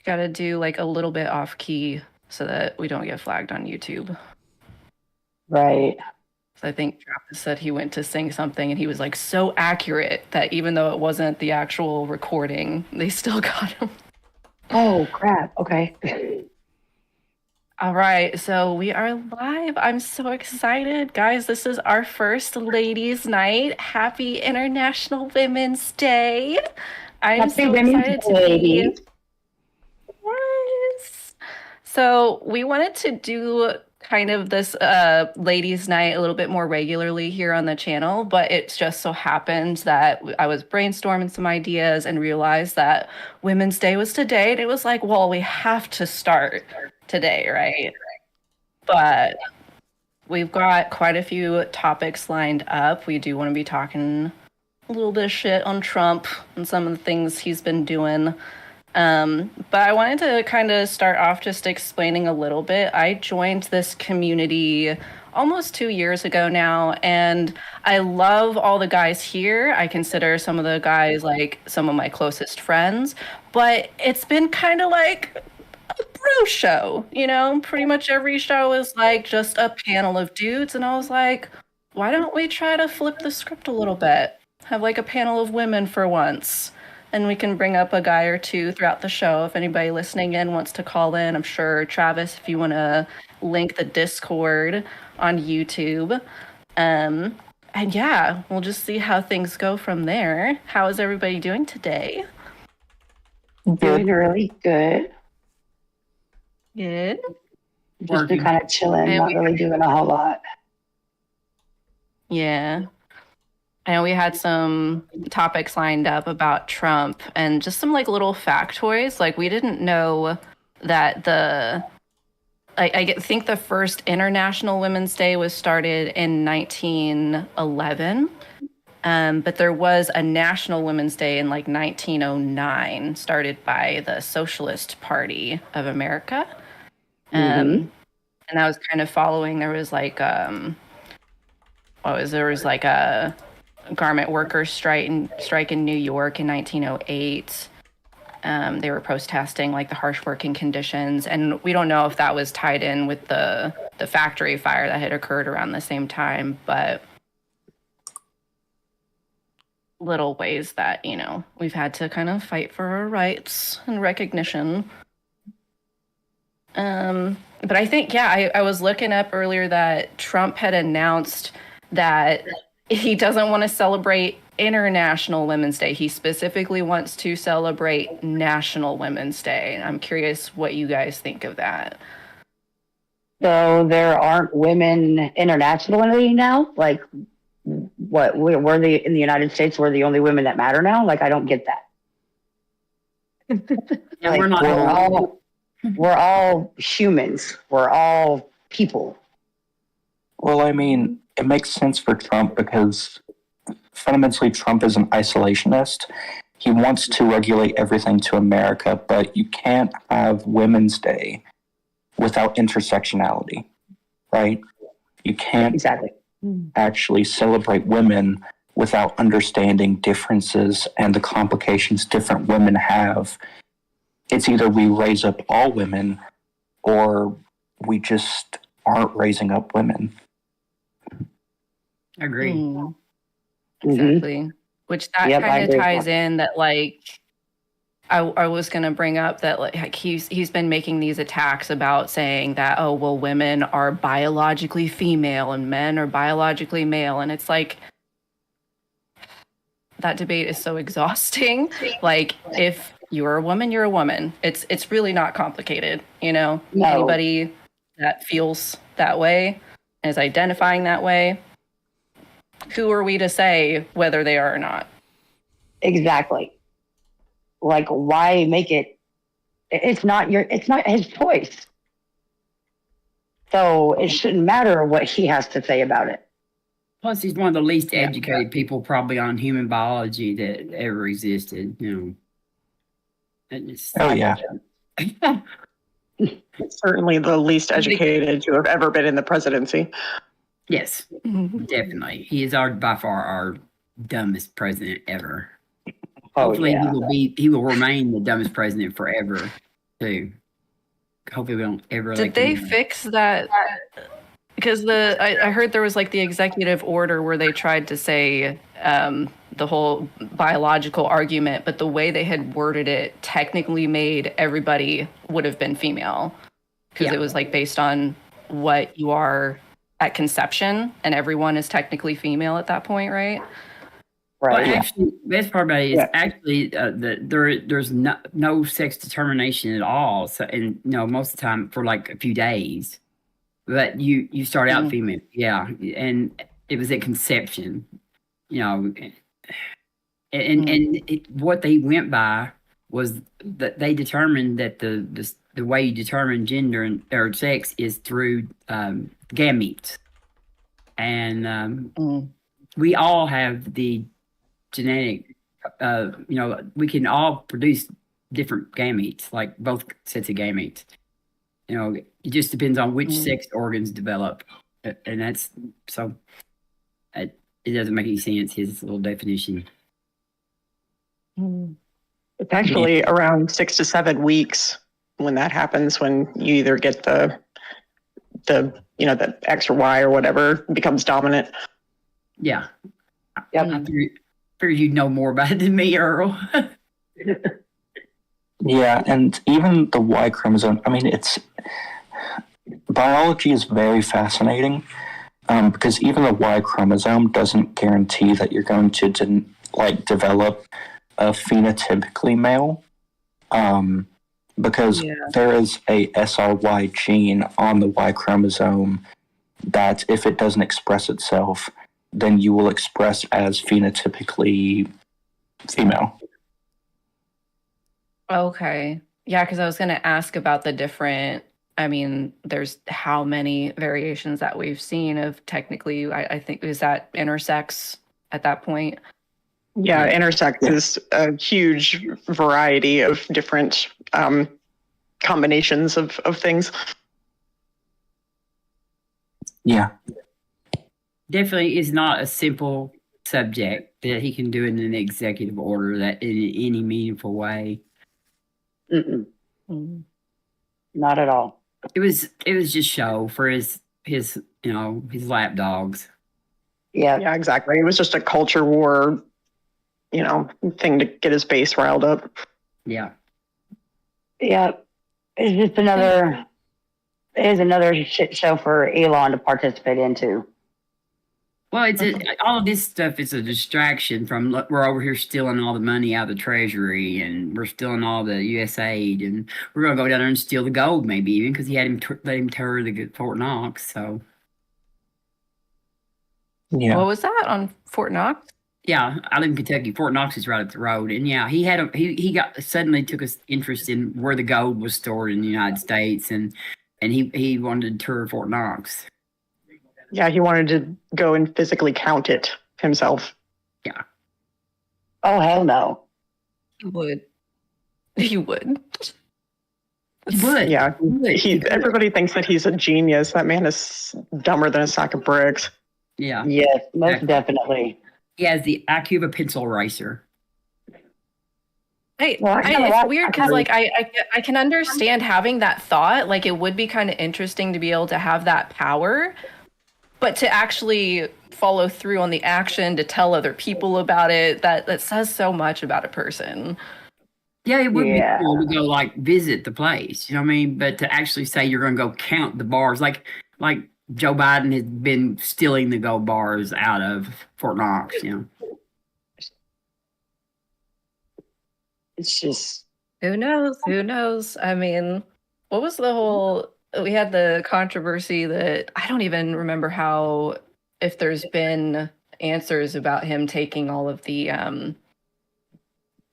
Gotta do like a little bit off key so that we don't get flagged on YouTube. Right. So I think Travis said he went to sing something and he was like so accurate that even though it wasn't the actual recording, they still got him. Oh, crap. Okay. All right, so we are live. I'm so excited. Guys, this is our first ladies' night. Happy International Women's Day. I'm Happy so Women's excited to Day. be. Yes. So we wanted to do kind of this ladies' night a little bit more regularly here on the channel, but it just so happened that I was brainstorming some ideas and realized that Women's Day was today, and it was like, well, we have to start today, right? But we've got quite a few topics lined up. We do want to be talking a little bit of shit on Trump and some of the things he's been doing. But I wanted to kind of start off just explaining a little bit. I joined this community almost 2 years ago now, and I love all the guys here. I consider some of the guys like some of my closest friends, but it's been kind of like a bro show, you know? Pretty much every show is like just a panel of dudes, and I was like, why don't we try to flip the script a little bit? Have like a panel of women for once. And we can bring up a guy or two throughout the show if anybody listening in wants to call in. I'm sure, Travis, if you want to link the Discord on YouTube. And yeah, we'll just see how things go from there. How is everybody doing today? Doing really good. Good. Just been kind of chilling, not really doing a whole lot. Yeah. I know we had some topics lined up about Trump and just some like little factoids. Like we didn't know that I think the first International Women's Day was started in 1911. But there was a National Women's Day in like 1909, started by the Socialist Party of America. And that was kind of following, there was like a garment workers strike in New York in 1908. They were protesting like the harsh working conditions, and we don't know if that was tied in with the factory fire that had occurred around the same time, but little ways that, you know, we've had to kind of fight for our rights and recognition. But I think, yeah, I was looking up earlier that Trump had announced that he doesn't want to celebrate International Women's Day. He specifically wants to celebrate National Women's Day. I'm curious what you guys think of that. So there aren't women internationally now? Like, what? We're in the United States, we're the only women that matter now? Like, I don't get that. Yeah, like, we're not. We're all humans. We're all people. Well, I mean, it makes sense for Trump because fundamentally Trump is an isolationist. He wants to regulate everything to America, but you can't have Women's Day without intersectionality, right? You can't actually celebrate women without understanding differences and the complications different women have. It's either we raise up all women or we just aren't raising up women. Agree. Exactly. Which that kind of ties in that, like, I was going to bring up that like he's been making these attacks about saying that, oh, well, women are biologically female and men are biologically male. And it's like, that debate is so exhausting. Like, if you're a woman, you're a woman. It's really not complicated, you know? No. Anybody that feels that way and is identifying that way, who are we to say whether they are or not? Exactly. Like, why make it? It's not his choice. So it shouldn't matter what he has to say about it. Plus, he's one of the least educated people probably on human biology that ever existed. You know. Oh yeah. Certainly the least educated to have ever been in the presidency. Yes, definitely. He is by far our dumbest president ever. Hopefully he will remain the dumbest president forever. too. Hopefully, we don't ever. Did they fix that? Because I heard there was like the executive order where they tried to say the whole biological argument, but the way they had worded it technically made everybody would have been female because it was like based on what you are at conception, and everyone is technically female at that point, right? Right. Well, actually, the best part about it is actually there's no sex determination at all. So, and most of the time for like a few days, but you start out female, and it was at conception, and what they went by was that they determined that the way you determine gender or sex is through gametes, and we all have the genetic, we can all produce different gametes, like both sets of gametes. It just depends on which sex organs develop, and that's so. It doesn't make any sense. His little definition. It's actually around 6 to 7 weeks when that happens. When you either get the X or Y or whatever becomes dominant. Yeah. Yep. I figured you'd know more about it than me, Earl. Yeah, and even the Y chromosome, I mean, biology is very fascinating because even the Y chromosome doesn't guarantee that you're going to develop a phenotypically male because there is a SRY gene on the Y chromosome that if it doesn't express itself, then you will express as phenotypically female. Okay. Yeah, because I was going to ask about the different, there's how many variations that we've seen of technically, I think, is that intersex at that point? Yeah, intersex is a huge variety of different combinations of things. Yeah. Definitely is not a simple subject that he can do in an executive order that in any meaningful way. Not at all. It was just show for his lap dogs. Yeah, exactly. It was just a culture war, thing to get his base riled up. Yeah. Yeah. It's just another shit show for Elon to participate into. Well, all of this stuff is a distraction from we're over here stealing all the money out of the Treasury, and we're stealing all the U.S. aid, and we're gonna go down there and steal the gold, maybe even because he had let him tour the Fort Knox. So, Yeah. What was that on Fort Knox? yeah, I live in Kentucky. Fort Knox is right up the road, and yeah, he suddenly took us interest in where the gold was stored in the United States, and he wanted to tour Fort Knox. Yeah, he wanted to go and physically count it himself. Yeah. Oh, hell no. He would. He would. Yeah, everybody thinks that he's a genius. That man is dumber than a sack of bricks. Yeah. Yes, most definitely. He has the IQ of a pencil eraser. It's weird because I can understand having that thought. Like, it would be kind of interesting to be able to have that power, but to actually follow through on the action, to tell other people about it, that says so much about a person. Yeah, it would be cool to go visit the place, you know what I mean? But to actually say you're going to go count the bars, like Joe Biden has been stealing the gold bars out of Fort Knox, It's just, Who knows? What was the whole? We had the controversy that I don't even remember if there's been answers about him taking all of the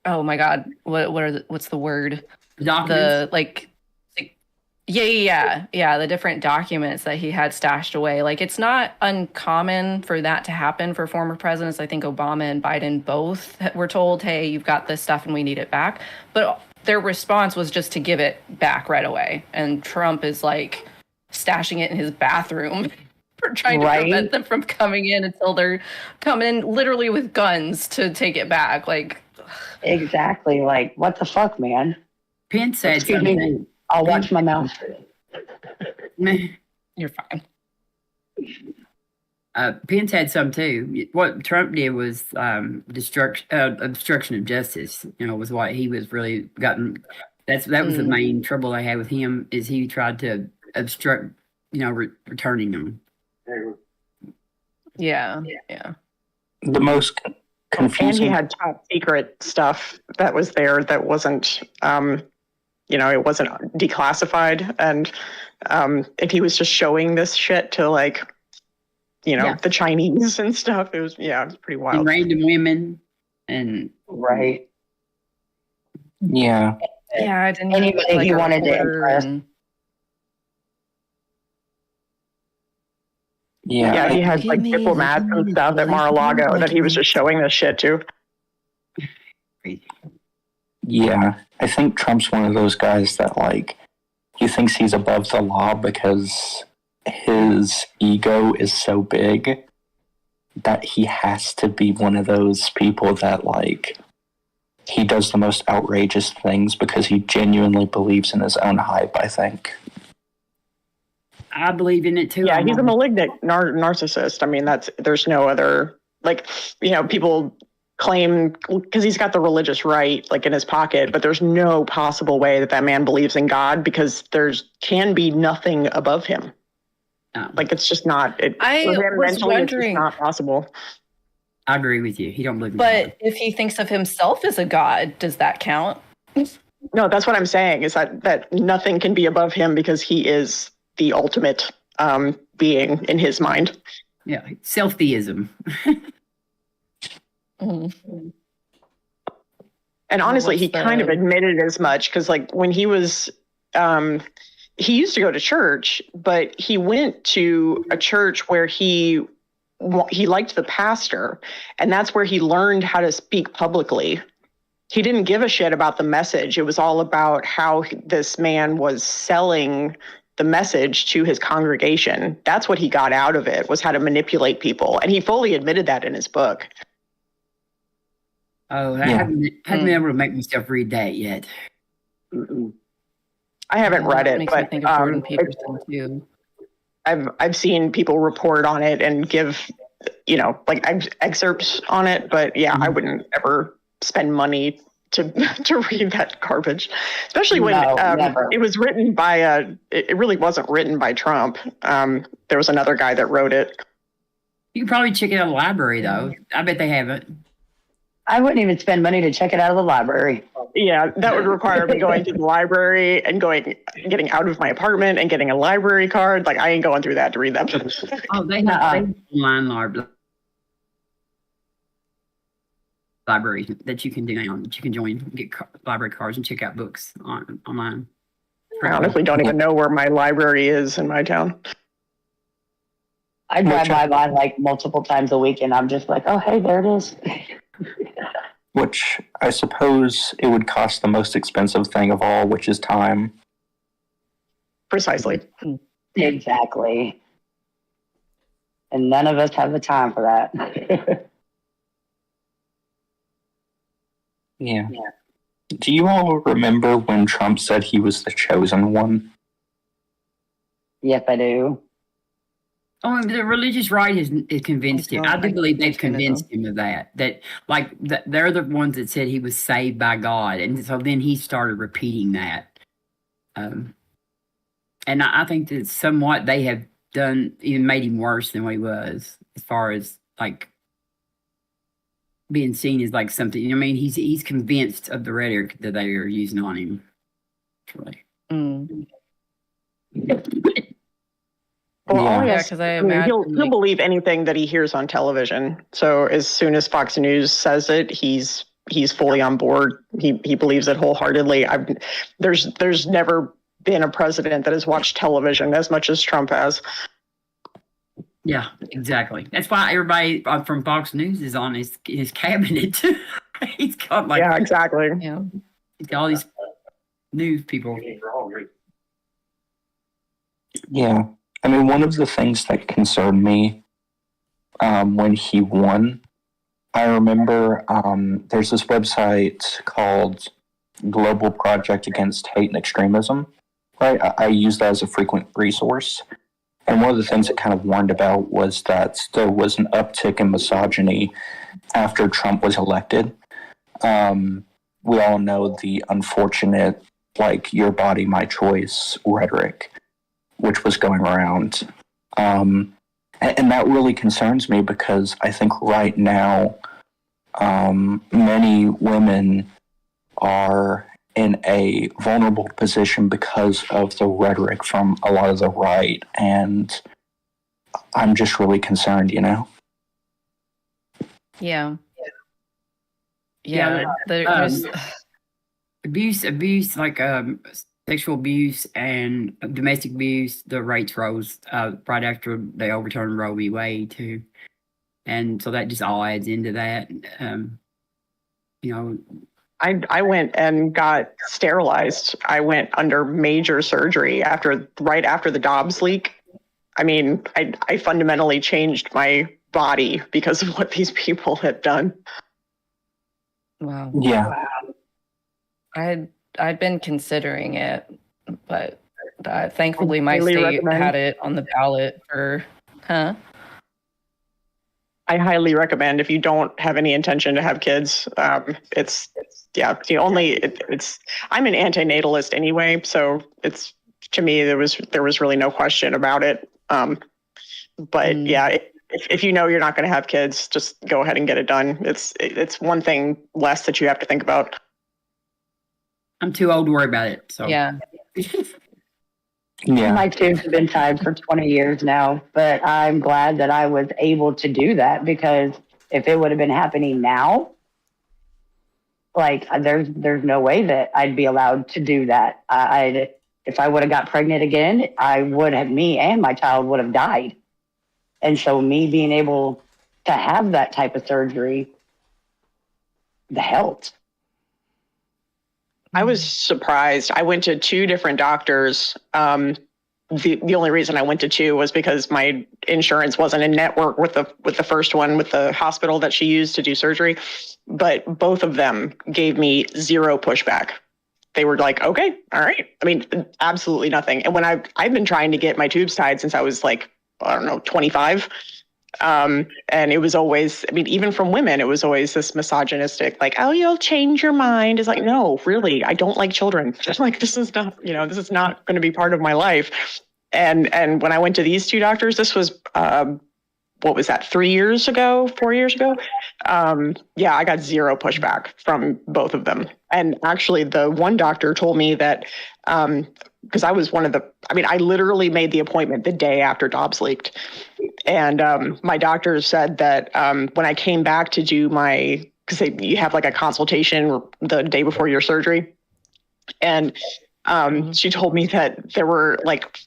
oh my God, what's the word? Documents? The different documents that he had stashed away. Like, it's not uncommon for that to happen for former presidents. I think Obama and Biden both were told, hey, you've got this stuff and we need it back. But their response was just to give it back right away. And Trump is stashing it in his bathroom for trying to prevent them from coming in until they're coming in literally with guns to take it back. exactly. What the fuck, man? Pence said Excuse me. something. I'll watch my mouth. You're fine. Pence had some too. What Trump did was obstruction of justice. Was what he was really gotten. That was the main trouble I had with him, is he tried to obstruct, returning them. Yeah. The most And confusing. he had top secret stuff that was there that wasn't, it wasn't declassified. And if he was just showing this shit to the Chinese and stuff, it was pretty wild. And random women and Right. Yeah. Yeah, I didn't Anybody he wanted to impress. Yeah. He had Give me diplomats the- and stuff at Mar-a-Lago that he was just showing this shit to. Yeah, I think Trump's one of those guys that, he thinks he's above the law because his ego is so big that he has to be one of those people that, he does the most outrageous things because he genuinely believes in his own hype, I think. I believe in it too. Yeah, he's a malignant narcissist. I mean, there's no other, people claim, because he's got the religious right in his pocket, but there's no possible way that man believes in God, because can be nothing above him. It's just not. I was mentally, wondering, it's just not possible. I agree with you. He don't believe in but God. if he thinks of himself as a god, does that count? No, that's what I'm saying, is that nothing can be above him because he is the ultimate being in his mind. Yeah, self-theism. Mm. And honestly, he kind of admitted as much, because when he was, he used to go to church, but he went to a church where he liked the pastor, and that's where he learned how to speak publicly. He didn't give a shit about the message. It was all about how this man was selling the message to his congregation. That's what he got out of it, was how to manipulate people. And he fully admitted that in his book. Oh, I haven't been able to make myself read that yet. I haven't read it, Makes me but think of Jordan Peterson too. I've seen people report on it and give, excerpts on it, but I wouldn't ever spend money to read that garbage, especially when it was written by it really wasn't written by Trump. There was another guy that wrote it. You can probably check it out of the library, though. I bet they have it. I wouldn't even spend money to check it out of the library. Yeah, that would require me going to the library and getting out of my apartment and getting a library card. I ain't going through that to read that. Oh, they have online library that you can do now. That you can join, get library cards, and check out books online. I honestly don't even know where my library is in my town. I drive by mine multiple times a week, and I'm just oh, hey, there it is. Which I suppose it would cost the most expensive thing of all, which is time. Precisely. Exactly. And none of us have the time for that. Yeah. Do you all remember when Trump said he was the chosen one? Yes, I do. Oh, the religious right is convinced him. I do believe they've convinced him of that. They're the ones that said he was saved by God, and so then he started repeating that. And I think that somewhat they have done, even made him worse than what he was, as far as being seen as something. I mean, he's convinced of the rhetoric that they are using on him. Really. Well, because I imagine he'll believe anything that he hears on television. So as soon as Fox News says it, he's fully on board. He believes it wholeheartedly. There's never been a president that has watched television as much as Trump has. Yeah, exactly. That's why everybody from Fox News is on his cabinet. He's got exactly. Yeah. He's got all these news people. Yeah. I mean, one of the things that concerned me when he won, I remember there's this website called global project against hate and extremism, right? I use that as a frequent resource. And one of the things it kind of warned about was that there was an uptick in misogyny after Trump was elected. We all know the unfortunate, like, your body, my choice rhetoric, which was going around. And that really concerns me because I think right now, many women are in a vulnerable position because of the rhetoric from a lot of the right, and I'm just really concerned, you know? Yeah. Yeah, There's abuse like sexual abuse and domestic abuse, the rates rose right after they overturned Roe v. Wade too, and so that just all adds into that. You know, I went and got sterilized. I went under major surgery right after the Dobbs leak. I mean, I fundamentally changed my body because of what these people had done. wow. Yeah. I'd been considering it, but thankfully my highly state recommend. had it on the ballot for, I highly recommend if you don't have any intention to have kids. It's I'm an antinatalist anyway, so it's, to me, there was really no question about it. But yeah, if you know you're not going to have kids, just go ahead and get it done. It's one thing less that you have to think about. I'm too old to worry about it. So yeah. Yeah. My tubes have been tied for 20 years now, but I'm glad that I was able to do that, because if it would have been happening now, like, there's no way that I'd be allowed to do that. If I would have got pregnant again, me and my child would have died. And so me being able to have that type of surgery helped. I was surprised. I went to 2 different doctors. The only reason I went to 2 was because my insurance wasn't in network with the first one, with the hospital that she used to do surgery. But both of them gave me zero pushback. They were like, okay, all right. I mean, absolutely nothing. And when I've been trying to get my tubes tied since I was like, I don't know, 25. And it was always, I mean, even from women, it was always this misogynistic, like, oh, you'll change your mind. It's like, no, really, I don't like children. Just like, this is not going to be part of my life. And when I went to these 2 doctors, this was, what was that, 4 years ago? Yeah, I got zero pushback from both of them. And actually the one doctor told me that, because I was I literally made the appointment the day after Dobbs leaked. And my doctor said that when I came back to do because you have like a consultation the day before your surgery. And she told me that there were like,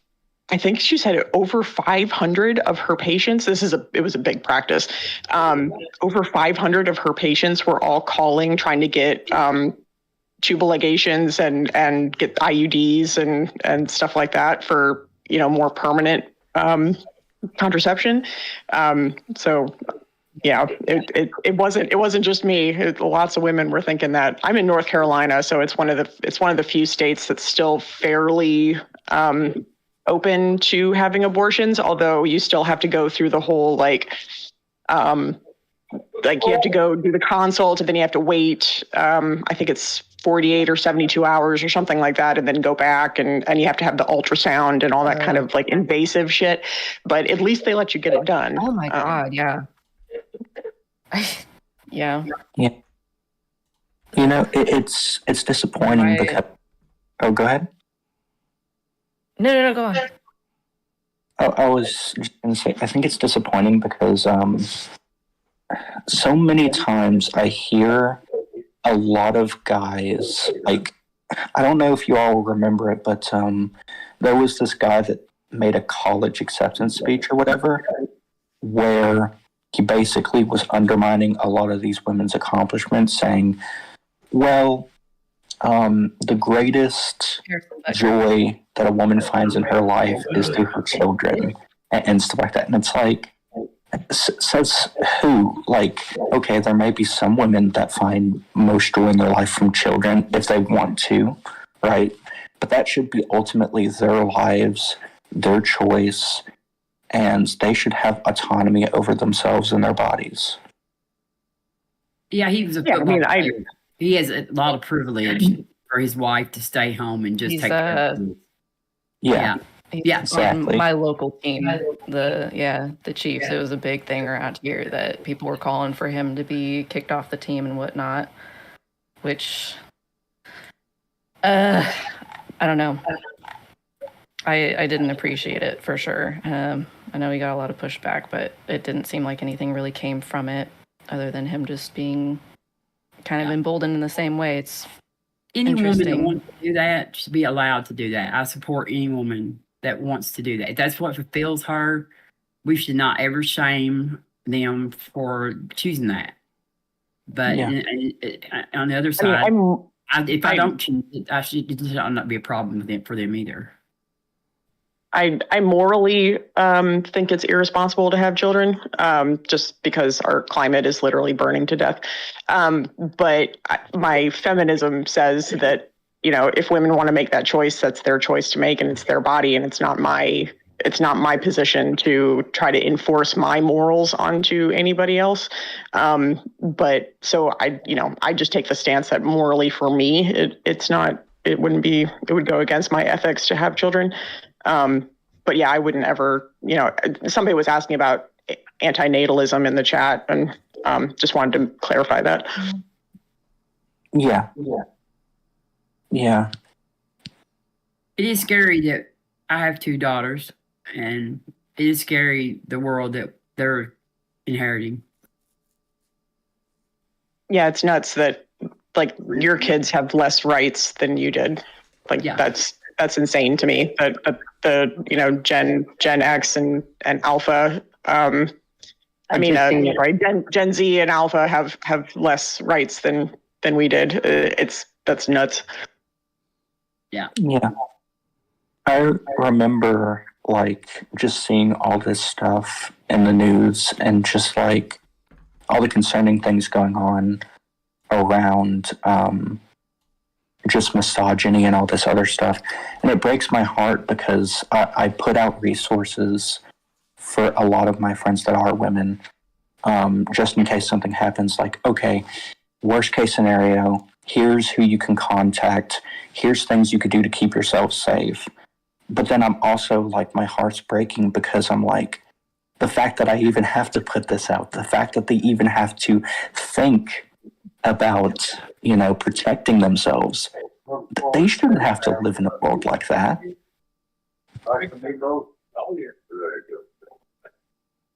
I think she said over 500 of her patients, it was a big practice. Over 500 of her patients were all calling, trying to get tubal ligations and get IUDs and stuff like that for, more permanent contraception. So yeah, it wasn't just me. Lots of women were thinking that. I'm in North Carolina, so it's one of the few states that's still fairly open to having abortions, although you still have to go through the whole like you have to go do the consult, and then you have to wait. I think it's 48 or 72 hours or something like that, and then go back and you have to have the ultrasound and all that kind of like invasive shit. But at least they let you get it done. Oh my God. Yeah. Yeah. Yeah. It's disappointing because. Oh, go ahead. No, go on. I was just going to say, I think it's disappointing because so many times I hear a lot of guys, like, I don't know if you all remember it, but there was this guy that made a college acceptance speech or whatever, where he basically was undermining a lot of these women's accomplishments, saying, well, the greatest joy that a woman finds in her life is through her children and stuff like that. And it's like, Says who? Like, okay, there may be some women that find most joy in their life from children if they want to, right? But that should be ultimately their lives, their choice, and they should have autonomy over themselves and their bodies. Yeah, he was a Yeah, I football mean, player. He has a lot of privilege for his wife to stay home and just He's, take care of him. Yeah. He's Yeah, exactly. on my local team, the Chiefs. It was a big thing around here that people were calling for him to be kicked off the team and whatnot, which, I don't know. I didn't appreciate it for sure. I know he got a lot of pushback, but it didn't seem like anything really came from it other than him just being kind of emboldened in the same way. It's any woman that interesting. wants to do that should be allowed to do that. I support any woman that wants to do that. If that's what fulfills her, we should not ever shame them for choosing that. But Yeah. on the other I side, mean, if I don't choose it, it should not be a problem with it for them either. I morally think it's irresponsible to have children, just because our climate is literally burning to death. But my feminism says that, you know, if women want to make that choice, that's their choice to make, and it's their body, and it's not my position to try to enforce my morals onto anybody else. But so I just take the stance that morally for me, it would go against my ethics to have children. But yeah, I wouldn't ever, somebody was asking about antinatalism in the chat, and just wanted to clarify that. Yeah. It is scary that I have 2 daughters, and it is scary the world that they're inheriting. Yeah, it's nuts that like your kids have less rights than you did. Like that's insane to me. That the Gen X and Alpha. Gen Z and Alpha have less rights than we did. That's nuts. Yeah. I remember just seeing all this stuff in the news and just all the concerning things going on around just misogyny and all this other stuff. And it breaks my heart because I put out resources for a lot of my friends that are women, just in case something happens. Okay, worst case scenario, here's who you can contact. Here's things you could do to keep yourself safe. But then I'm also my heart's breaking because I'm the fact that I even have to put this out, the fact that they even have to think about, protecting themselves. They shouldn't have to live in a world like that.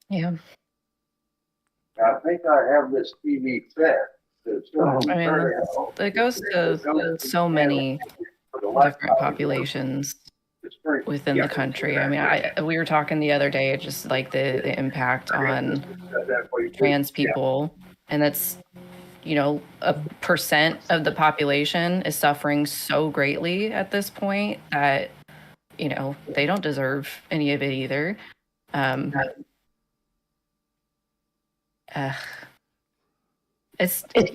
Yeah. I think I have this TV set. It goes to so many different populations within the country. We were talking the other day, just the impact on trans people, and that's, a percent of the population is suffering so greatly at this point that, they don't deserve any of it either. I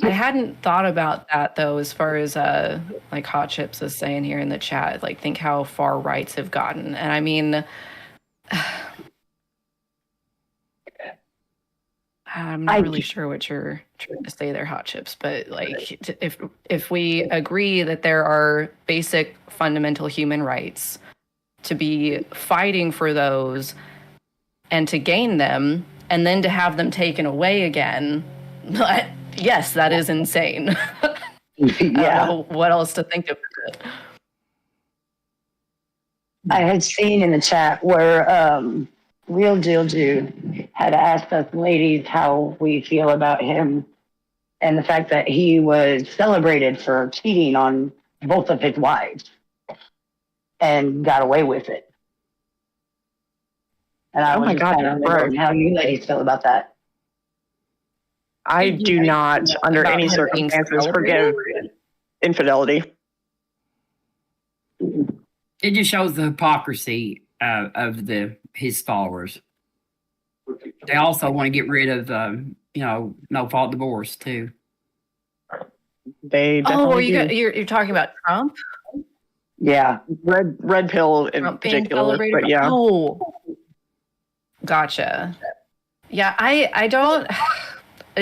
hadn't thought about that though, as far as Hot Chips is saying here in the chat, think how far rights have gotten. And I'm not really sure what you're trying to say there, Hot Chips, but if we agree that there are basic fundamental human rights, to be fighting for those and to gain them and then to have them taken away again, yes, that is insane. I don't know what else to think of it. I had seen in the chat where Real Deal Dude had asked us ladies how we feel about him and the fact that he was celebrated for cheating on both of his wives and got away with it. And I was wondering how you ladies feel about that. I do not, under any circumstances, forgive infidelity. It just shows the hypocrisy of his followers. they also want to get rid of, no fault divorce too. They Oh, definitely you're talking about Trump? Yeah. red pill in Trump being particular, celebrated? but yeah. Oh, gotcha. Yeah, I don't.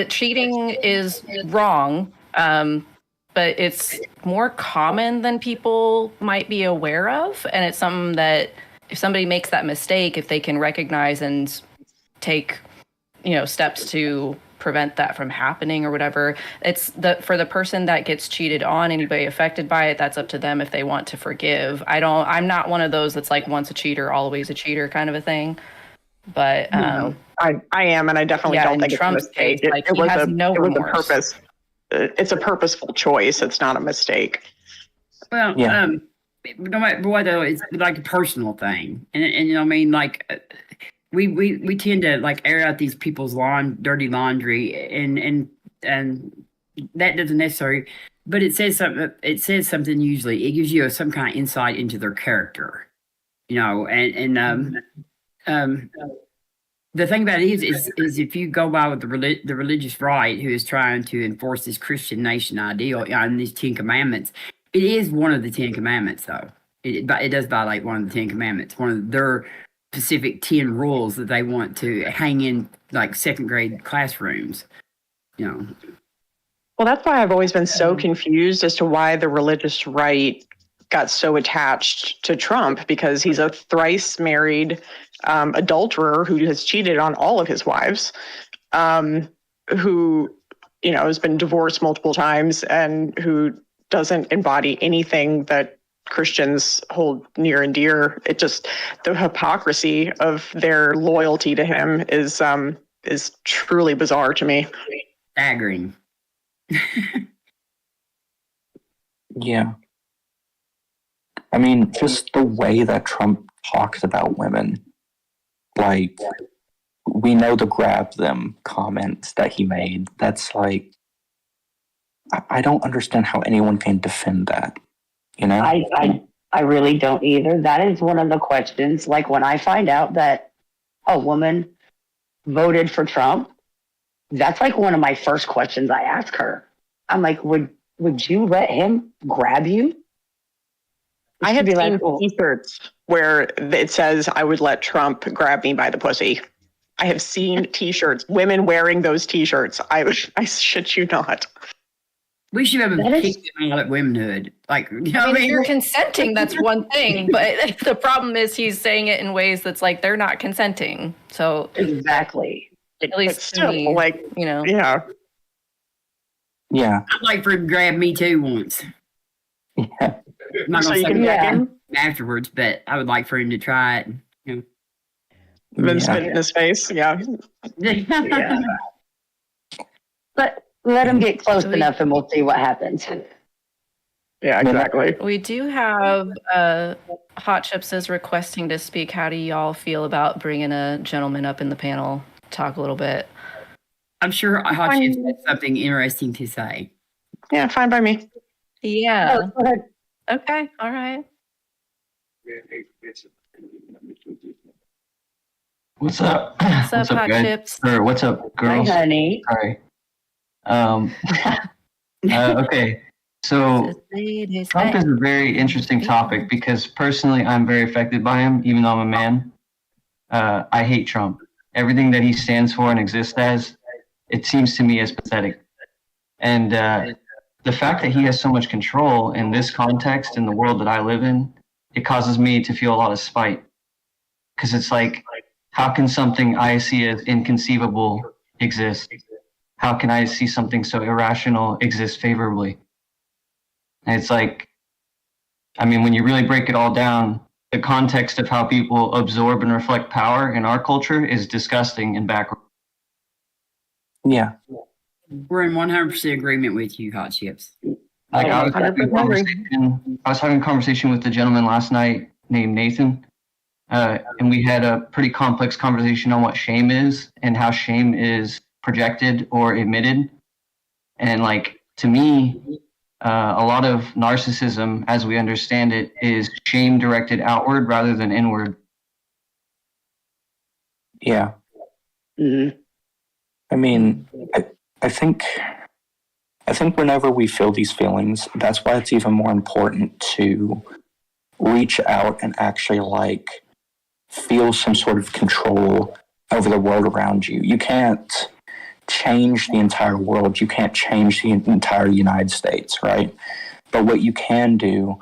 Cheating is wrong, but it's more common than people might be aware of, and it's something that if somebody makes that mistake, if they can recognize and take, steps to prevent that from happening or whatever, it's for the person that gets cheated on, anybody affected by it, that's up to them if they want to forgive. I'm not one of those that's like once a cheater, always a cheater kind of a thing. But I am, and I definitely yeah, don't in think Trump's it's a mistake. case, like, It he was has a no it was a remorse. purpose. It's a purposeful choice. It's not a mistake. Well, Yeah. no matter what, though, it's like a personal thing, and I mean, like, we tend to like air out these people's dirty laundry, and that doesn't necessarily, but it says something. It says something usually. It gives you some kind of insight into their character, the thing about it is if you go by with the religious right, who is trying to enforce this Christian nation ideal and these 10 commandments, it is one of the 10 commandments, though. It does violate one of the 10 commandments, one of their specific 10 rules that they want to hang in like second grade classrooms. Well, that's why I've always been so confused as to why the religious right got so attached to Trump, because he's a thrice married adulterer who has cheated on all of his wives, who, has been divorced multiple times and who doesn't embody anything that Christians hold near and dear. It just, the hypocrisy of their loyalty to him is truly bizarre to me. Staggering. Yeah. I mean, just the way that Trump talks about women, like, we know the grab them comments that he made. That's like, I don't understand how anyone can defend that, I really don't either. That is one of the questions. Like when I find out that a woman voted for Trump, that's like one of my first questions I ask her. I'm like, would you let him grab you? I have be seen like, well, t-shirts where it says, "I would let Trump grab me by the pussy." I have seen t-shirts, women wearing those t-shirts. I shit you not. We should have That is- kicked him out at womenhood. Like, you know I what I mean, if mean? you're consenting, that's one thing, but the problem is he's saying it in ways that's like they're not consenting. So exactly. at least But still, to me, like, yeah. Yeah. I'd like for him to grab me too once. Yeah. I'm not So gonna you say can Yeah. neck him, afterwards, but I would like for him to try it. then Yeah. spit in his face. Yeah. Yeah. But let him get close enough and we'll see what happens. Yeah, exactly. we do have Hot Chips is requesting to speak. How do y'all feel about bringing a gentleman up in the panel? Talk a little bit. I'm sure Hot Chips has something interesting to say. Yeah, fine by me. Yeah. Oh, go ahead. Okay. All right. What's up? What's up, Hot guys? Chips? Or what's up, Hi, girls? honey. Sorry. Okay. So Trump is a very interesting topic because personally, I'm very affected by him, even though I'm a man. I hate Trump. Everything that he stands for and exists as, it seems to me as pathetic. And the fact that he has so much control in this context, in the world that I live in, it causes me to feel a lot of spite. Because it's like, how can something I see as inconceivable exist? How can I see something so irrational exist favorably? And it's like, I mean, when you really break it all down, the context of how people absorb and reflect power in our culture is disgusting and backward. Yeah. We're in 100% agreement with you, Hot Chips. Like I was having 100% a conversation with a gentleman last night named Nathan, and we had a pretty complex conversation on what shame is and how shame is projected or emitted. And like, to me, a lot of narcissism, as we understand it, is shame directed outward rather than inward. Yeah. Mhm. I mean, I think whenever we feel these feelings, that's why it's even more important to reach out and actually like feel some sort of control over the world around you. You can't change the entire world. You can't change the entire United States, right? But what you can do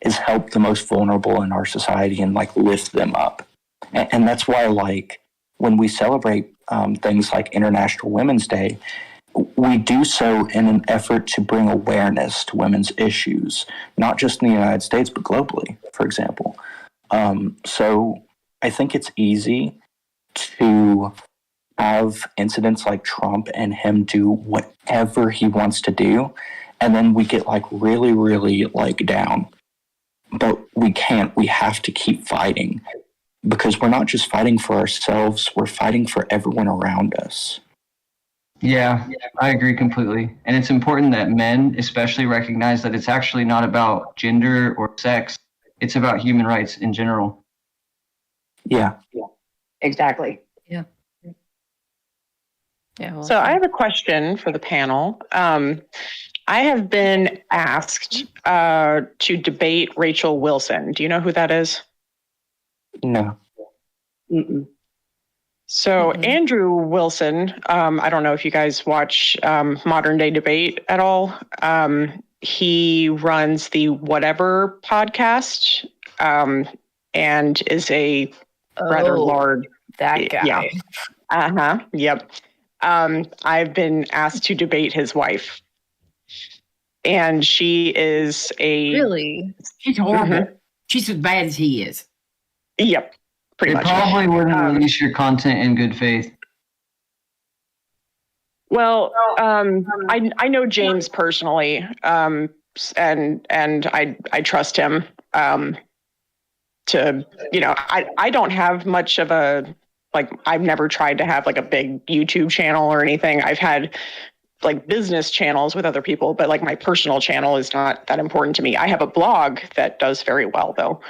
is help the most vulnerable in our society and like lift them up. And that's why like when we celebrate things like International Women's Day, we do so in an effort to bring awareness to women's issues, not just in the United States, but globally, for example. So I think it's easy to have incidents like Trump and him do whatever he wants to do, and then we get like really, really like down. But we can't. We have to keep fighting because we're not just fighting for ourselves, we're fighting for everyone around us. Yeah, I agree completely. And it's important that men especially recognize that it's actually not about gender or sex. It's about human rights in general. Yeah. Exactly. Yeah. Well, So I have a question for the panel. I have been asked to debate Rachel Wilson. Do you know who that is? No. Mm-mm. So Mhm. Andrew Wilson, I don't know if you guys watch Modern Day Debate at all. He runs the Whatever podcast and is a rather large. that guy. Yeah. Uh-huh. Yep. I've been asked to debate his wife. And she is a... Really? She's horrible. Mhm. She's as bad as he is. Yep. Pretty They much. probably wouldn't release your content in good faith. Well, I know James personally, and I trust him. To I don't have much of a I've never tried to have like a big YouTube channel or anything. I've had like business channels with other people, but like my personal channel is not that important to me. I have a blog that does very well though,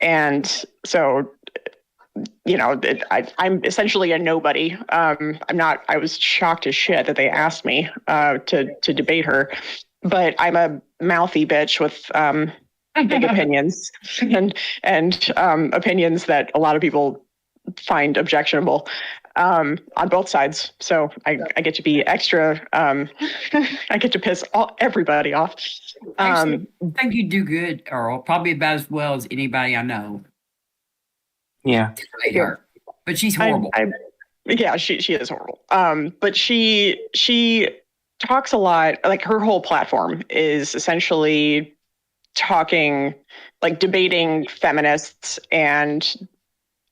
and so. I'm essentially a nobody. I'm not. I was shocked as shit that they asked me to debate her, but I'm a mouthy bitch with big opinions and opinions that a lot of people find objectionable on both sides. So I get to be extra. I get to piss everybody off. Actually, I think you do good, Earl. Probably about as well as anybody I know. Yeah. Her. But she's horrible. Yeah, she is horrible. But she talks a lot. Like her whole platform is essentially talking, like debating feminists and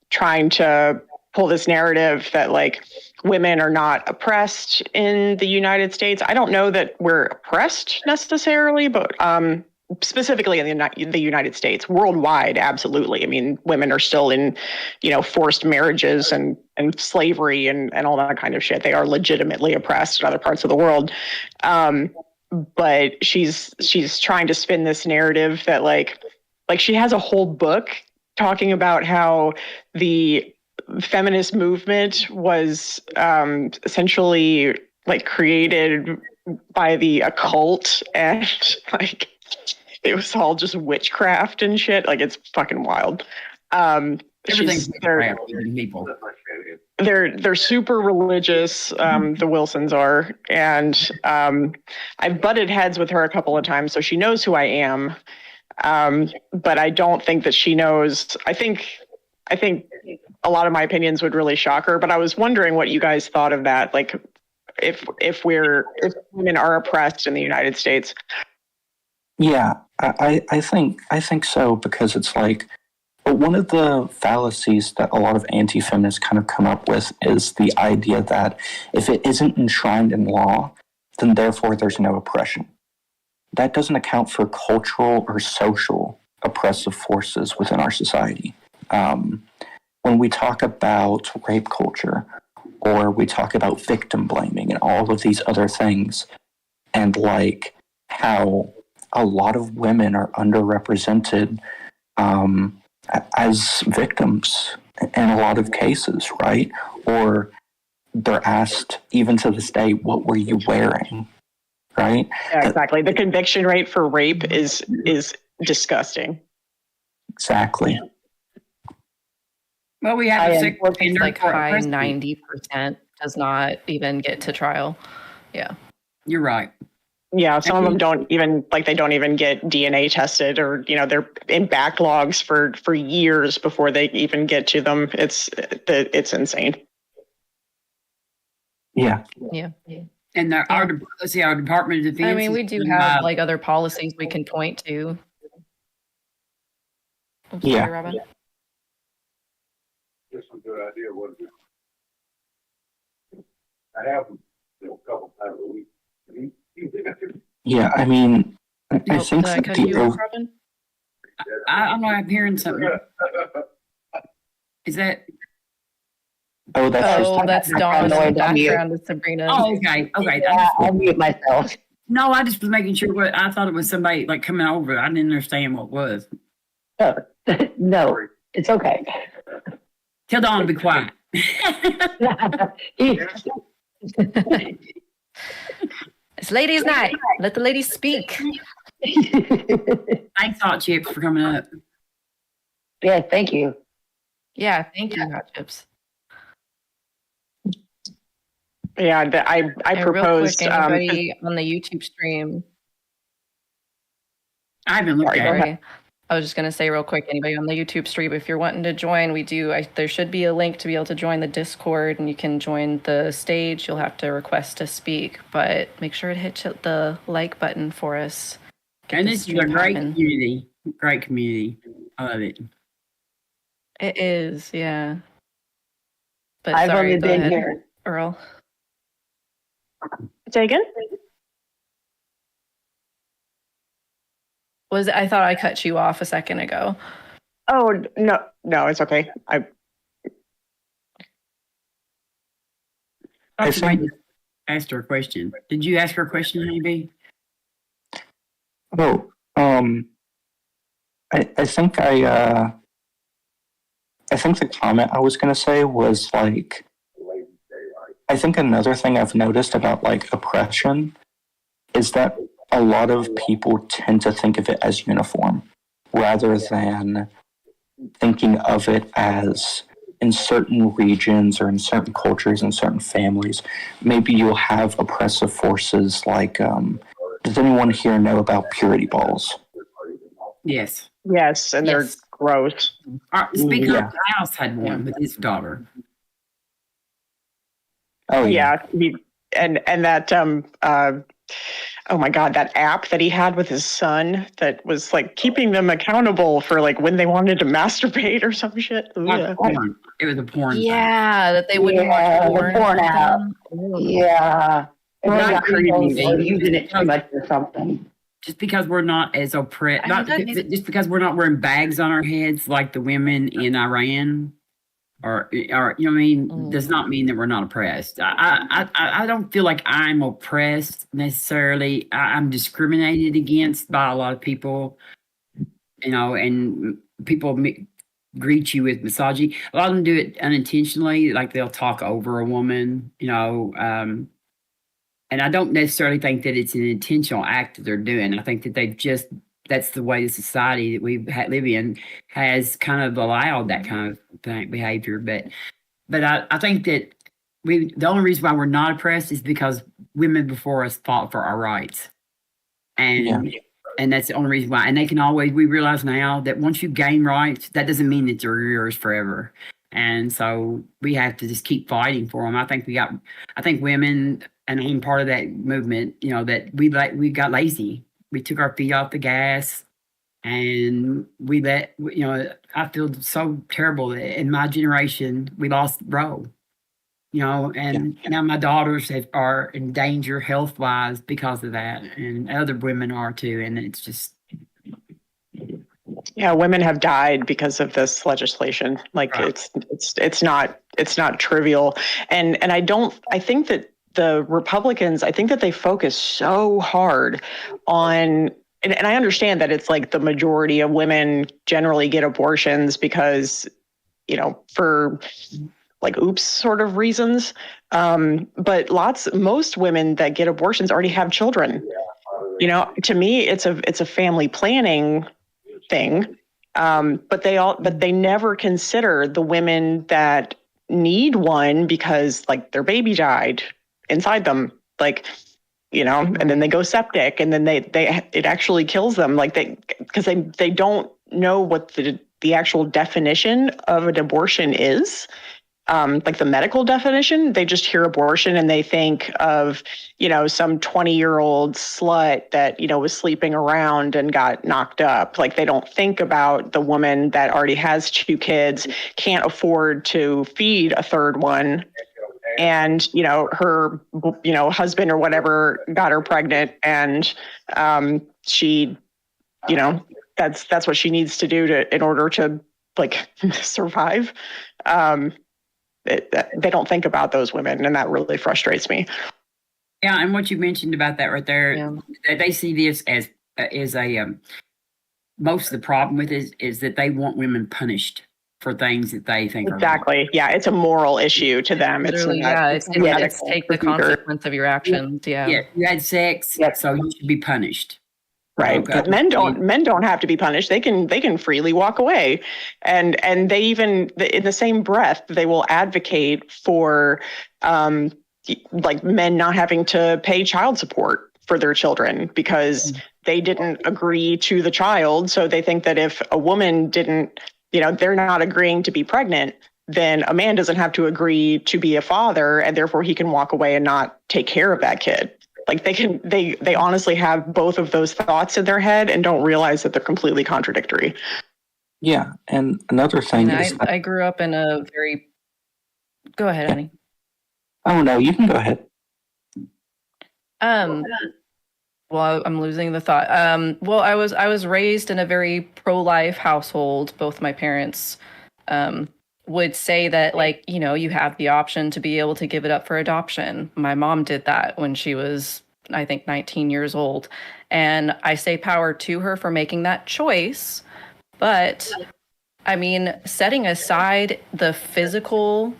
trying to pull this narrative that like women are not oppressed in the United States. I don't know that we're oppressed necessarily, but specifically in the United States, worldwide, absolutely. I mean, women are still in, forced marriages and slavery and all that kind of shit. They are legitimately oppressed in other parts of the world. But she's trying to spin this narrative that like she has a whole book talking about how the feminist movement was essentially like created by the occult and like it was all just witchcraft and shit. Like it's fucking wild. Everything's witchcraft, even people. They're super religious. The Wilsons are, and I've butted heads with her a couple of times, so she knows who I am. But I don't think that she knows. I think a lot of my opinions would really shock her. But I was wondering what you guys thought of that. Like, if women are oppressed in the United States. Yeah, I think so, because it's like one of the fallacies that a lot of anti-feminists kind of come up with is the idea that if it isn't enshrined in law, then therefore there's no oppression. That doesn't account for cultural or social oppressive forces within our society. When we talk about rape culture, or we talk about victim blaming and all of these other things, and like how a lot of women are underrepresented as victims in a lot of cases, right? or they're asked, even to this day, what were you wearing? Right? Yeah, exactly. The conviction rate for rape is disgusting. Exactly. Well, we have a sex It's offender like for high precedent. 90% does not even get to trial. Yeah. You're right. Yeah, some of them don't even get DNA tested, or they're in backlogs for years before they even get to them. It's insane. Yeah. Yeah. And our Department of Defense. I mean, we do have like other policies we can point to. I'm sorry, Yeah. Robin. Just a good idea. What is it? I have them, a couple times a week. Yeah, I mean, I Oh, think did I that cut you off, the Robin? I'm not hearing something. Is that? oh, that's Oh, that's Dawn in the background with Sabrina. Oh, okay. Yeah, I'll mute myself. No, I just was making sure. What I thought it was somebody like coming over. I didn't understand what it was. Oh, no, it's okay. Tell Dawn to be quiet. It's ladies' night. Let the ladies speak. Thanks, Hot Chips, for coming up. Yeah, thank you. Yeah, thank you, Hot Chips. Yeah, I And real proposed. quick, anybody on the YouTube stream? I haven't looked at it. Sorry. I was just going to say real quick, anybody on the YouTube stream, if you're wanting to join, there should be a link to be able to join the Discord, and you can join the stage. You'll have to request to speak, but make sure to hit the like button for us. And this is a great community. Great community. I love it. It is, yeah. But I've sorry, only go been ahead, here. Earl. Say again? I thought I cut you off a second ago. Oh no, it's okay. I somebody asked her a question. Did you ask her a question, Honeybee? Oh, I think I think the comment I was going to say was like, I think another thing I've noticed about like oppression is that a lot of people tend to think of it as uniform rather than thinking of it as in certain regions or in certain cultures and certain families. Maybe you'll have oppressive forces like, does anyone here know about purity balls? Yes. Yes, and they're gross. Speaking of, the house had one with his daughter. Oh yeah. And that oh my God, that app that he had with his son that was like keeping them accountable for like when they wanted to masturbate or some shit. Like porn. It was a porn thing. Yeah, that they wouldn't watch porn. The porn app. Yeah. Not creepy. Or using it too much or something. Just because we're not as oppressed, just because we're not wearing bags on our heads like the women in Iran, or you know what I mean, does not mean that we're not oppressed. I don't feel like I'm oppressed necessarily. I'm discriminated against by a lot of people, and people greet you with misogyny. A lot of them do it unintentionally, like they'll talk over a woman, and I don't necessarily think that it's an intentional act that they're doing. I think that that's the way the society that we live in has kind of allowed that kind of behavior. But I think that the only reason why we're not oppressed is because women before us fought for our rights. And that's the only reason why. And we realize now that once you gain rights, that doesn't mean that they're yours forever. And so we have to just keep fighting for them. I think women, and I'm part of that movement, that we got lazy. We took our feet off the gas, and I feel so terrible that in my generation, we lost Bro, and now my daughters are in danger health-wise because of that, and other women are too, and it's just... Yeah, women have died because of this legislation. Like it's not trivial. And I think that the Republicans, I think that they focus so hard on, and I understand that it's like the majority of women generally get abortions because, for like oops sort of reasons. But most women that get abortions already have children. You know, to me, it's a family planning thing. But they never consider the women that need one because like their baby died inside them, like, you know, and then they go septic, and then it actually kills them, like because they don't know what the actual definition of an abortion is. Like the medical definition, they just hear abortion and they think of, you know, some 20-year-old slut that, you know, was sleeping around and got knocked up. Like they don't think about the woman that already has 2 kids, can't afford to feed a third one. And, you know, her, you know, husband or whatever got her pregnant, and she, you know, that's what she needs to do in order to like survive. They don't think about those women, and that really frustrates me. Yeah, and what you mentioned about that right there, Yeah. they see this as a most of the problem with it is that they want women punished for things that they think are wrong. Exactly. Yeah, it's a moral issue to them. Literally, it's take the consequence of your actions. Yeah, you had sex, so you should be punished. Right. Okay. But men don't have to be punished. They can freely walk away. And they even in the same breath, they will advocate for like men not having to pay child support for their children because they didn't agree to the child. So they think that if a woman didn't, you know, they're not agreeing to be pregnant, then a man doesn't have to agree to be a father, and therefore he can walk away and not take care of that kid. Like they honestly have both of those thoughts in their head and don't realize that they're completely contradictory. Yeah, and another thing is I grew up in a very. Go ahead, honey. Oh no, you can go ahead. Well, I'm losing the thought. Well, I was raised in a very pro-life household. Both my parents would say that, like, you know, you have the option to be able to give it up for adoption. My mom did that when she was, I think, 19 years old. And I say power to her for making that choice. But, I mean, setting aside the physical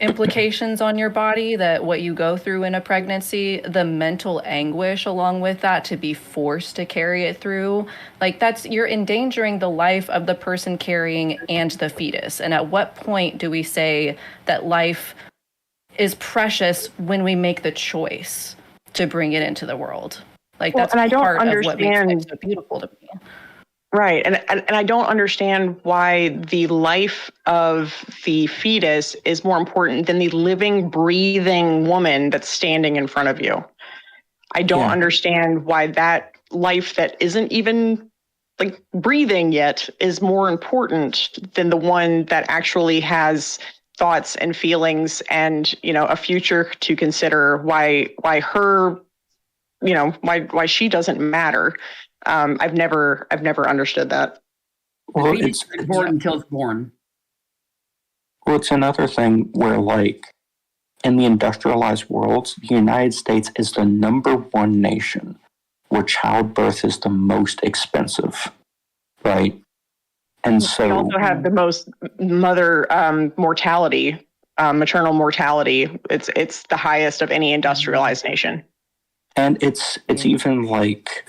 implications on your body, that what you go through in a pregnancy, the mental anguish along with that, to be forced to carry it through, like you're endangering the life of the person carrying and the fetus. And at what point do we say that life is precious when we make the choice to bring it into the world? Like, that's part of what makes life so beautiful to me. Right. And I don't understand why the life of the fetus is more important than the living, breathing woman that's standing in front of you. I don't understand why that life that isn't even like breathing yet is more important than the one that actually has thoughts and feelings and, you know, a future to consider. Why her, you know, why she doesn't matter. I've never understood that. Well, it's born until it's born. Well, it's another thing where, like, in the industrialized world, the United States is the #1 nation where childbirth is the most expensive, right? And so we also have the most mortality, maternal mortality. It's the highest of any industrialized nation. And it's even like.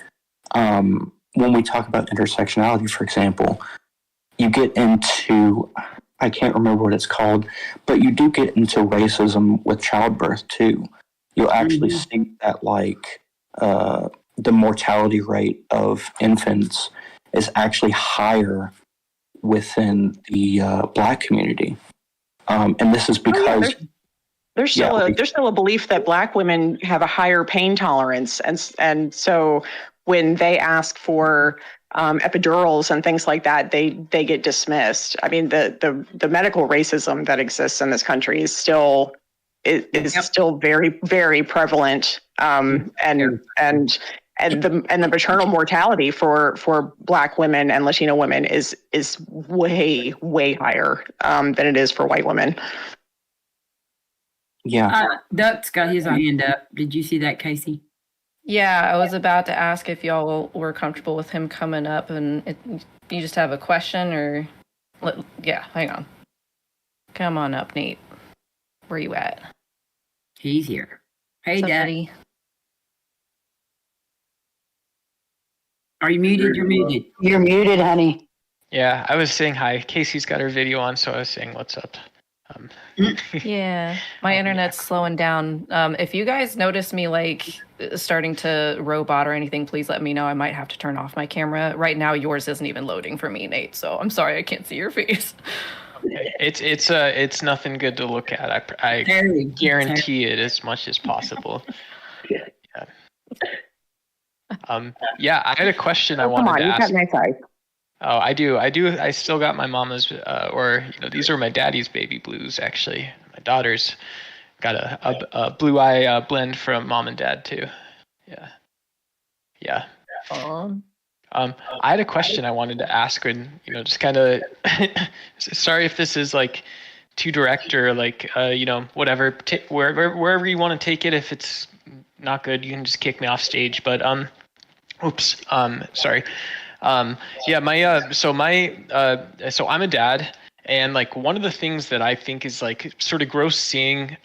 When we talk about intersectionality, for example, you get into, I can't remember what it's called, but you do get into racism with childbirth too. You'll actually see that, like, the mortality rate of infants is actually higher within the Black community. And this is because there's still a belief that Black women have a higher pain tolerance, and so when they ask for epidurals and things like that, they get dismissed. I mean, the medical racism that exists in this country is still still very, very prevalent. And the maternal mortality for Black women and Latino women is way, way higher than it is for white women. Yeah. Duck's got his hand up. Did you see that, Casey? Yeah, I was about to ask if y'all were comfortable with him coming up, and you just have a question, or yeah, hang on. Come on up, Nate. Where you at? He's here. Hey, What's up, Dad. buddy? Are you muted? You're muted. You're muted, honey. Yeah, I was saying hi. Casey's got her video on, so I was saying what's up. Yeah, my internet's slowing down. If you guys notice me like starting to robot or anything, please let me know. I might have to turn off my camera. Right now, yours isn't even loading for me, Nate. So I'm sorry I can't see your face. Okay. It's nothing good to look at. I guarantee it as much as possible. Yeah. Yeah, I had a question I wanted to ask. Come on, you got nice eyes. Oh, I do. I still got my mama's, or these are my daddy's baby blues. Actually, my daughter's got a blue eye blend from mom and dad too. Yeah. I had a question I wanted to ask, and just kind of. Sorry if this is like too direct or like whatever. Wherever you want to take it. If it's not good, you can just kick me off stage. But sorry. So I'm a dad, and like one of the things that I think is like sort of gross seeing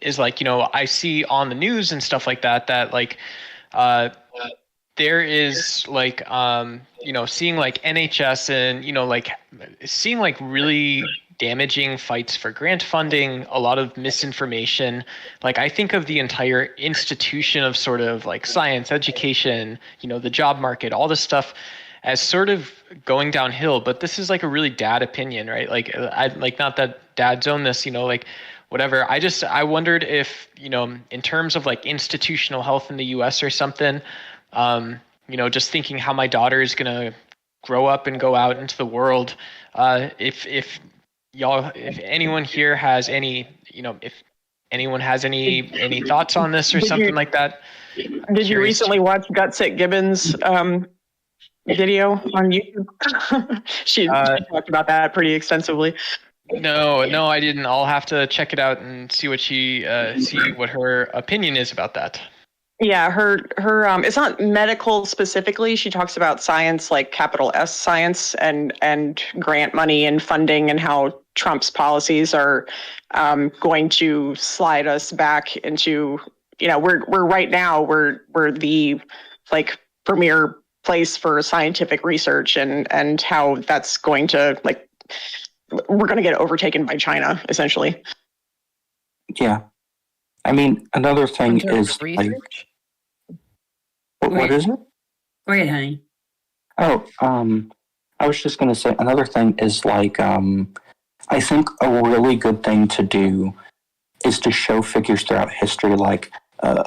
is like I see on the news and stuff like that like there is like seeing like NHS and like seeing like really damaging fights for grant funding, a lot of misinformation. Like I think of the entire institution of sort of like science, education, the job market, all this stuff as sort of going downhill. But this is like a really dad opinion, right? Like I like, not that dads own this, like whatever. I wondered if, in terms of like institutional health in the US or something, just thinking how my daughter is going to grow up and go out into the world. If anyone here has any, if anyone has any thoughts on this or something like that. Did you recently watch Gutsick Gibbons video on YouTube? She talked about that pretty extensively. No, I didn't. I'll have to check it out and see what what her opinion is about that. Yeah, her it's not medical specifically. She talks about science, like capital S science, and grant money and funding, and how Trump's policies are going to slide us back into, we're right now we're the like premier place for scientific research, and how that's going to like we're going to get overtaken by China essentially. Yeah. I mean, another thing is like, what is it? Go ahead, honey. Oh, I was just going to say another thing is like, I think a really good thing to do is to show figures throughout history like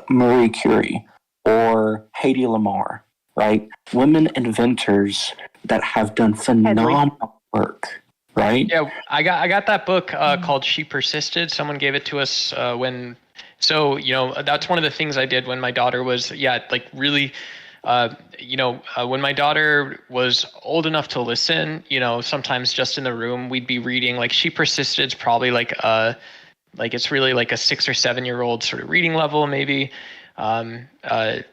Marie Curie or Hedy Lamarr, right? Women inventors that have done phenomenal work, right? Yeah, I got that book called She Persisted. Someone gave it to us when. So, that's one of the things I did when my daughter was, really, when my daughter was old enough to listen, sometimes just in the room, we'd be reading, like She Persisted is probably like it's really like a 6 or 7 year old sort of reading level, maybe.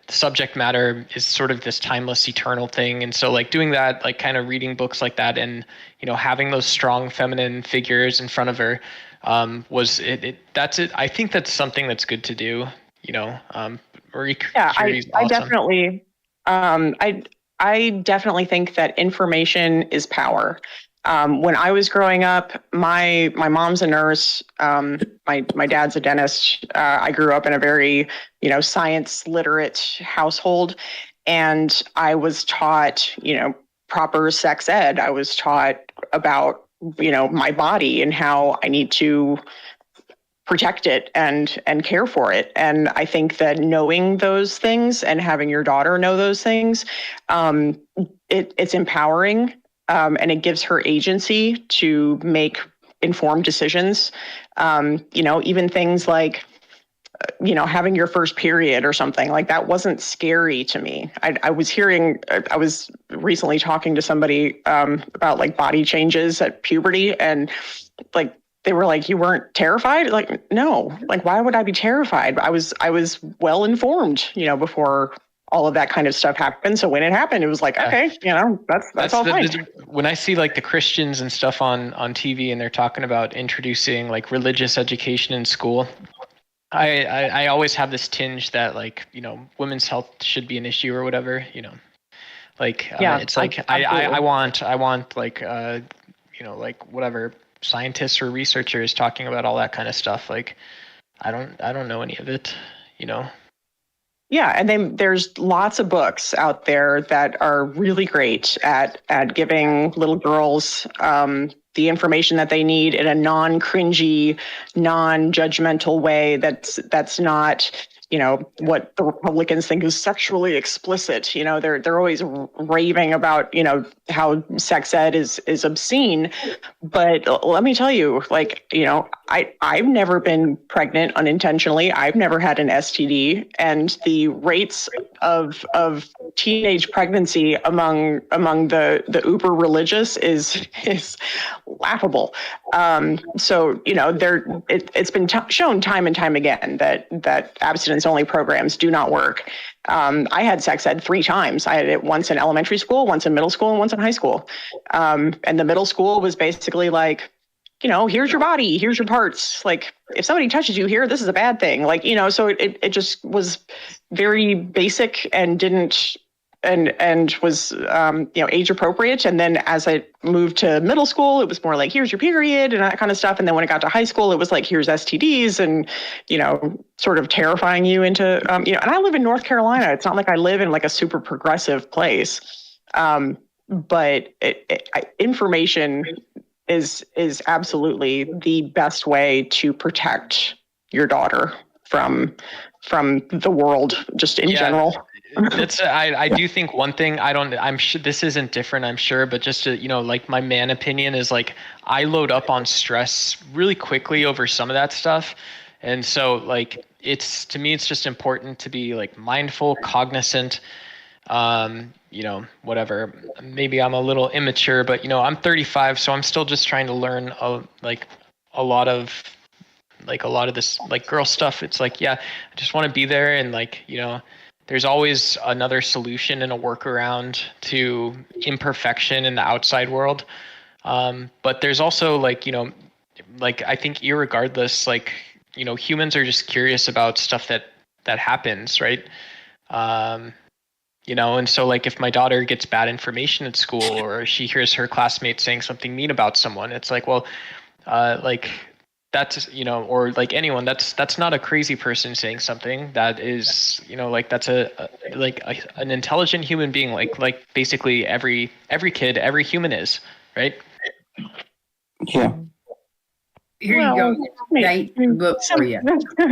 Subject matter is sort of this timeless, eternal thing. And so like doing that, like kind of reading books like that and, having those strong feminine figures in front of her, was it that's it. I think that's something that's good to do, Marie Curie's awesome. I definitely, I definitely think that information is power. When I was growing up, my mom's a nurse. My dad's a dentist. I grew up in a very, science literate household, and I was taught, proper sex ed. I was taught about, my body and how I need to protect it and care for it. And I think that knowing those things and having your daughter know those things, it's empowering. And it gives her agency to make informed decisions. Even things like, having your first period or something like that wasn't scary to me. I was recently talking to somebody about like body changes at puberty, and like they were like, you weren't terrified? Like, no, like why would I be terrified? I was well informed, before all of that kind of stuff happened. So when it happened, it was like, okay, that's all fine. When I see like the Christians and stuff on TV and they're talking about introducing like religious education in school, I always have this tinge that like, women's health should be an issue or whatever, like, it's like, I want like, like whatever scientists or researchers talking about all that kind of stuff. Like, I don't know any of it, Yeah, and then there's lots of books out there that are really great at giving little girls the information that they need in a non-cringy, non-judgmental way. That's not, what the Republicans think is sexually explicit. They're always raving about, how sex ed is obscene. But let me tell you, like, I've never been pregnant unintentionally. I've never had an STD, and the rates of teenage pregnancy among the uber religious is laughable. So it's been shown time and time again that abstinence only programs do not work. I had sex ed 3 times. I had it once in elementary school, once in middle school, and once in high school. And the middle school was basically like, here's your body, here's your parts. Like, if somebody touches you here, this is a bad thing. Like, so it just was very basic and didn't and was age appropriate. And then as I moved to middle school, it was more like, here's your period and that kind of stuff. And then when it got to high school, it was like, here's STDs and sort of terrifying you into and I live in North Carolina. It's not like I live in like a super progressive place, but information is absolutely the best way to protect your daughter from the world just in general. That's I do think one thing I'm sure this isn't different, I'm sure, but just to, like my man opinion is like I load up on stress really quickly over some of that stuff. And so like to me it's just important to be like mindful, cognizant, whatever. Maybe I'm a little immature, but I'm 35, so I'm still just trying to learn a lot of this like girl stuff. It's like, I just want to be there and like, there's always another solution and a workaround to imperfection in the outside world. But there's also like, like I think irregardless, like, humans are just curious about stuff that happens, right? And so like if my daughter gets bad information at school or she hears her classmates saying something mean about someone, it's like, well, like that's, or like anyone, that's not a crazy person saying something. That is, like that's an intelligent human being, like basically every kid, every human is, right? Yeah. Here you go. Nate, book for you.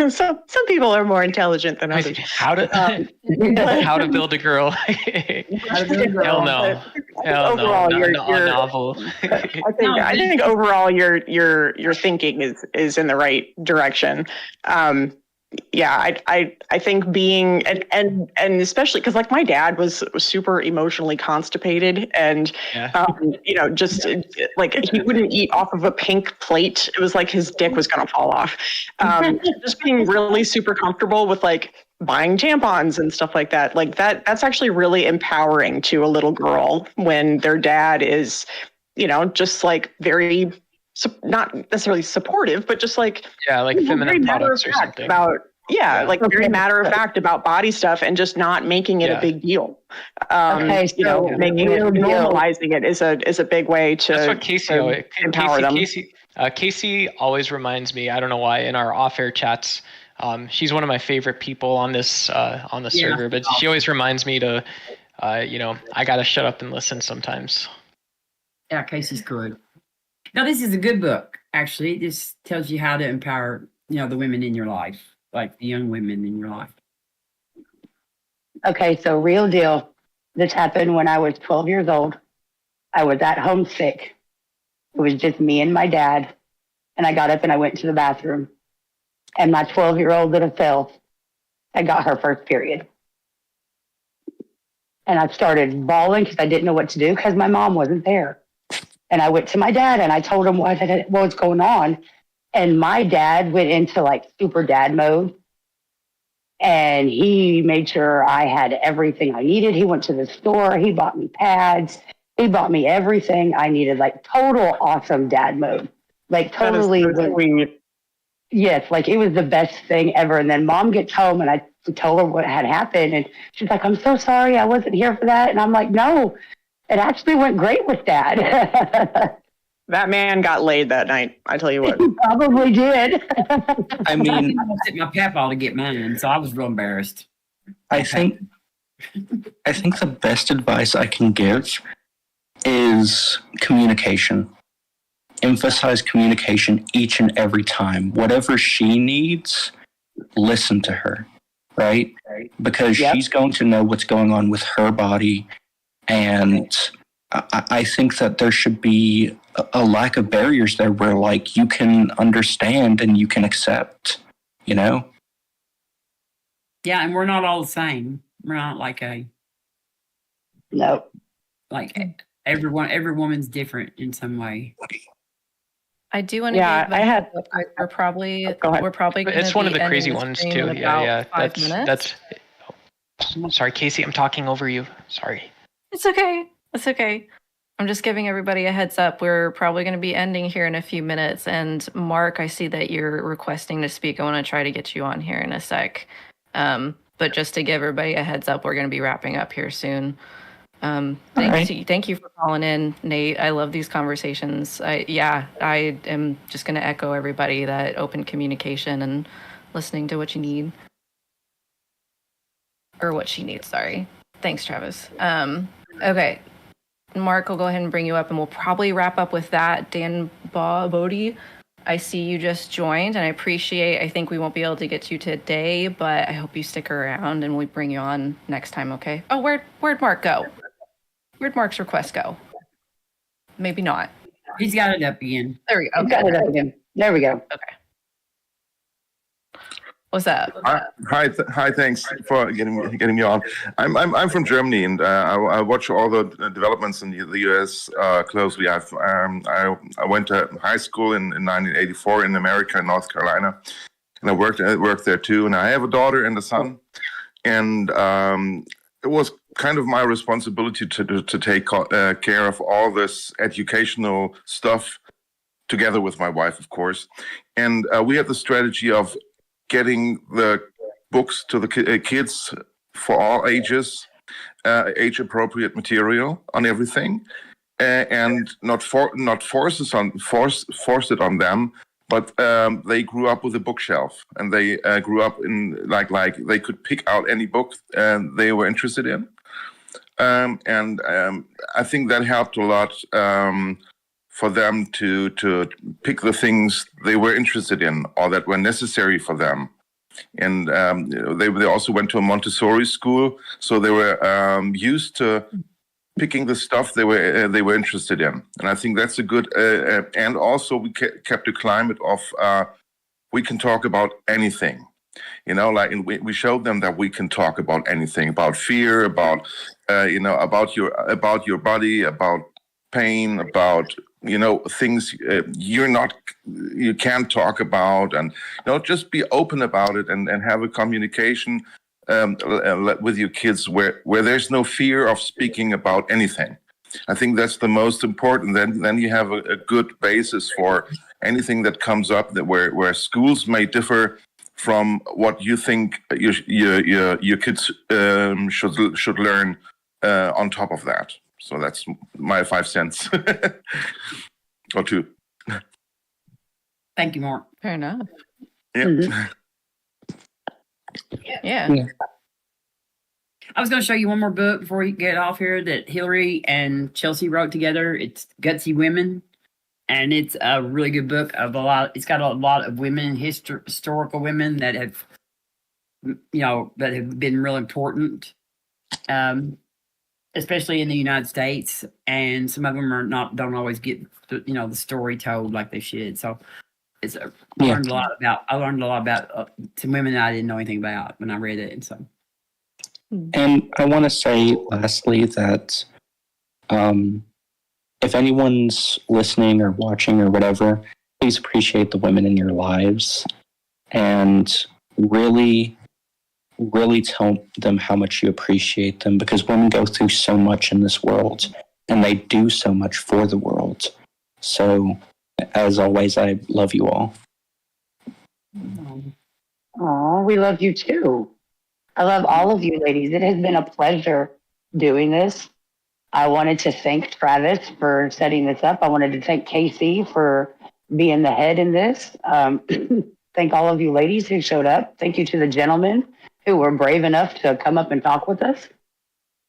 Some people are more intelligent than others. How to build a girl? Hell no. Hell no. Not a novel. I think overall your thinking is in the right direction. I think being and especially because like my dad was super emotionally constipated and just like he wouldn't eat off of a pink plate. It was like his dick was gonna fall off. Just being really super comfortable with like buying tampons and stuff like that. Like that's actually really empowering to a little girl when their dad is, just like very not necessarily supportive, but just like feminine products or something about very matter of fact about body stuff and just not making it a big deal. Making it normalizing it is a big way to. That's what empower them. Casey always reminds me. I don't know why in our off-air chats. She's one of my favorite people on this on the server, but she always reminds me to, I gotta shut up and listen sometimes. Yeah, Casey's good. Now, this is a good book, actually. This tells you how to empower, the women in your life, like the young women in your life. Okay, so real deal. This happened when I was 12 years old. I was at home sick. It was just me and my dad. And I got up and I went to the bathroom. And my 12-year-old little Phil had got her first period. And I started bawling because I didn't know what to do because my mom wasn't there. And I went to my dad and I told him what was going on. And my dad went into like super dad mode. And he made sure I had everything I needed. He went to the store. He bought me pads. He bought me everything I needed, like total awesome dad mode. Like totally. Yes, like it was the best thing ever. And then mom gets home and I told her what had happened. And she's like, I'm so sorry I wasn't here for that. And I'm like, no, it actually went great with dad. That man got laid that night. I tell you what. He probably did. I mean, I was at my papa to get mine, so I was real embarrassed. I think the best advice I can give is communication. Emphasize communication each and every time. Whatever she needs, listen to her, right? Because she's going to know what's going on with her body. And I think that there should be a lack of barriers there where, like, you can understand and you can accept, you know? Yeah, and we're not all the same. We're not like No. like every woman's different in some way. I do want to. Yeah, I had. We're probably. Go ahead. We're probably. It's one of the crazy ones too. Yeah. 5 minutes. Sorry, Casey. I'm talking over you. Sorry. It's okay. It's okay. I'm just giving everybody a heads up. We're probably going to be ending here in a few minutes. And Mark, I see that you're requesting to speak. I want to try to get you on here in a sec. But just to give everybody a heads up, we're going to be wrapping up here soon. Thank you for calling in, Nate. I love these conversations. I am just going to echo everybody that open communication and listening to what you need. Or what she needs, sorry. Thanks, Travis. Okay. Mark, will go ahead and bring you up, and we'll probably wrap up with that. Dan Bodie, I see you just joined, and I think we won't be able to get to you today, but I hope you stick around, and we bring you on next time, okay? Oh, where'd Mark go? Where'd Mark's request go? Maybe not. He's got it up again. There we go. Okay. Got it up again. There we go. Okay. What's up? Hi, thanks for getting me on. I'm from Germany, and I watch all the developments in the US closely. I went to high school in 1984 in America, in North Carolina, and I worked there too. And I have a daughter and a son, and it was kind of my responsibility to take care of all this educational stuff together with my wife, of course. And we had the strategy of getting the books to the kids for all ages, age-appropriate material on everything, and not force it on them, but they grew up with a bookshelf, and they grew up in like they could pick out any book they were interested in, and I think that helped a lot for them to pick the things they were interested in or that were necessary for them. And they also went to a Montessori school, so they were used to picking the stuff they were interested in. And I think that's a good. And also we kept a climate of we can talk about anything. You know, like we showed them that we can talk about anything, about fear, about about your body, about pain, about things you can't talk about, and just be open about it and have a communication with your kids where there's no fear of speaking about anything. I think that's the most important. Then you have a good basis for anything that comes up that where schools may differ from what you think your kids should learn on top of that. So that's my 5 cents. Or 2. Thank you, Mark. Fair enough. Yeah. Mm-hmm. Yeah. I was going to show you one more book before we get off here that Hillary and Chelsea wrote together. It's Gutsy Women, and it's a really good book it's got a lot of women, historical women that have, that have been real important. Especially in the United States, and some of them don't always get the story told like they should. So I learned a lot about some women that I didn't know anything about when I read it. And so, and I want to say lastly that if anyone's listening or watching or whatever, please appreciate the women in your lives and really really tell them how much you appreciate them, because women go through so much in this world and they do so much for the world. So, as always, I love you all. Oh, we love you too. I love all of you ladies. It has been a pleasure doing this. I wanted to thank Travis for setting this up. I wanted to thank Casey for being the head in this. Thank all of you ladies who showed up. Thank you to the gentlemen who were brave enough to come up and talk with us.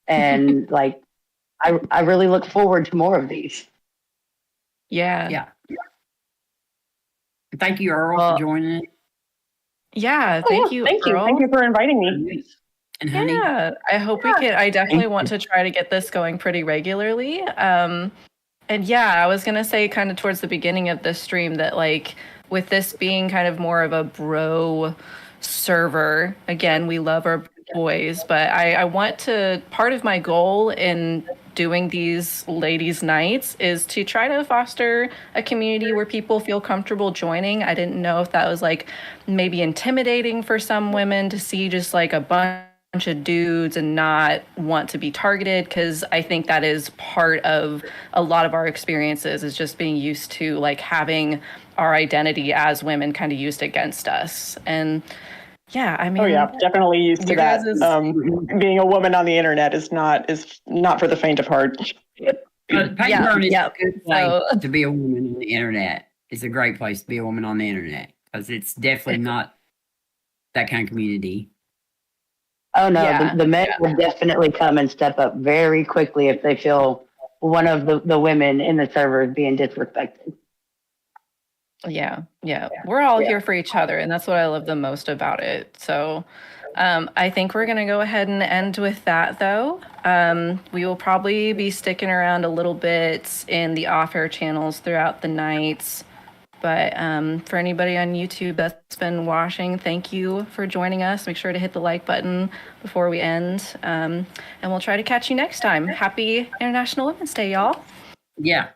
And like, I really look forward to more of these. Yeah. Yeah. Thank you, Earl, Well, for joining us. Yeah, thank you, Thank you. Earl. Thank you for inviting me. And honey. Yeah, I hope we could. I definitely want to try to get this going pretty regularly. And yeah, I was gonna say kind of towards the beginning of this stream that like with this being kind of more of a bro server, again, we love our boys, but I want to, part of my goal in doing these ladies' nights is to try to foster a community where people feel comfortable joining. I didn't know if that was like maybe intimidating for some women to see just like a bunch of dudes and not want to be targeted, because I think that is part of a lot of our experiences is just being used to like having our identity as women kind of used against us. And yeah, I mean, Oh yeah, definitely used to that. Being a woman on the internet is not for the faint of heart. Pangburn is a good place to be a woman on the internet. It's a great place to be a woman on the internet because it's definitely not that kind of community. Oh no, the men will definitely come and step up very quickly if they feel one of the women in the server is being disrespected. Yeah. We're all here for each other, and that's what I love the most about it. So I think we're going to go ahead and end with that, though. We will probably be sticking around a little bit in the off-air channels throughout the nights. But for anybody on YouTube that's been watching, thank you for joining us. Make sure to hit the like button before we end. And we'll try to catch you next time. Happy International Women's Day, y'all. Yeah.